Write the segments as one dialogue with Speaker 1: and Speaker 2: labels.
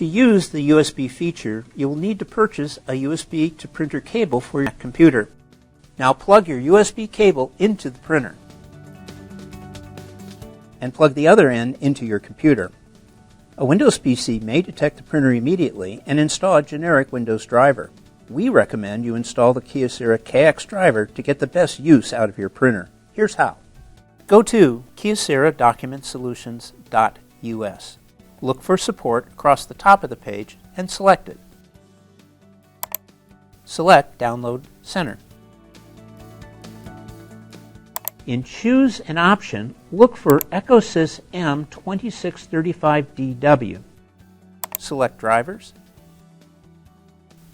Speaker 1: To use the USB feature, you will need to purchase a USB to printer cable for your computer. Now plug your USB cable into the printer and plug the other end into your computer. A Windows PC may detect the printer immediately and install a generic Windows driver. We recommend you install the Kyocera KX Driver to get the best use out of your printer. Here's how. Go to kyocera.documentsolutions.us. Look for support across the top of the page and select it. Select Download Center. In Choose an Option, look for EcoSys M2635DW. Select Drivers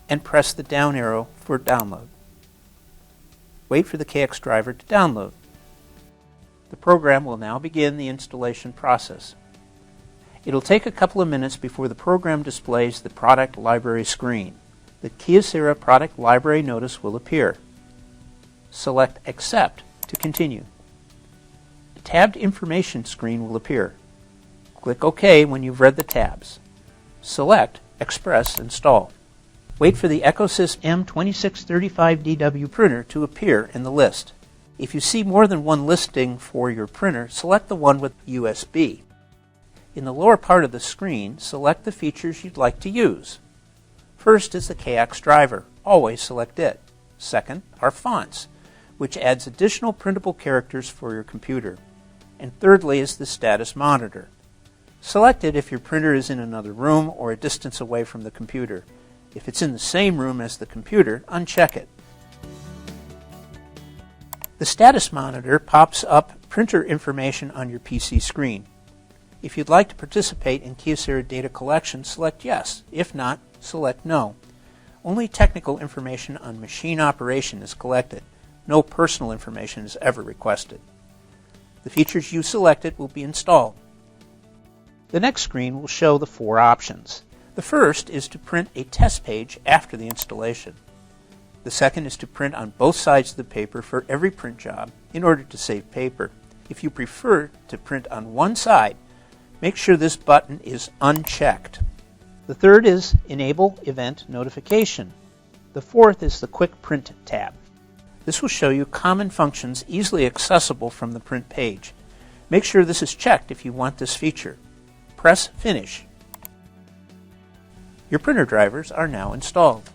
Speaker 1: and press the down arrow for download. Wait for the KX driver to download. The program will now begin the installation process. It'll take a couple of minutes before the program displays the product library screen. The Kyocera product library notice will appear. Select Accept to continue. A tabbed information screen will appear. Click OK when you've read the tabs. Select Express Install. Wait for the EcoSys M2635DW printer to appear in the list. If you see more than one listing for your printer, select the one with USB. In the lower part of the screen, select the features you'd like to use. First is the KX driver. Always select it. Second are fonts, which adds additional printable characters for your computer. And thirdly is the status monitor. Select it if your printer is in another room or a distance away from the computer. If it's in the same room as the computer, uncheck it. The status monitor pops up printer information on your PC screen. If you'd like to participate in Kyocera data collection, select Yes. If not, select No. Only technical information on machine operation is collected. No personal information is ever requested. The features you selected will be installed. The next screen will show the four options. The first is to print a test page after the installation. The second is to print on both sides of the paper for every print job in order to save paper. If you prefer to print on one side, make sure this button is unchecked. The third is Enable Event Notification. The fourth is the Quick Print tab. This will show you common functions easily accessible from the print page. Make sure this is checked if you want this feature. Press Finish. Your printer drivers are now installed.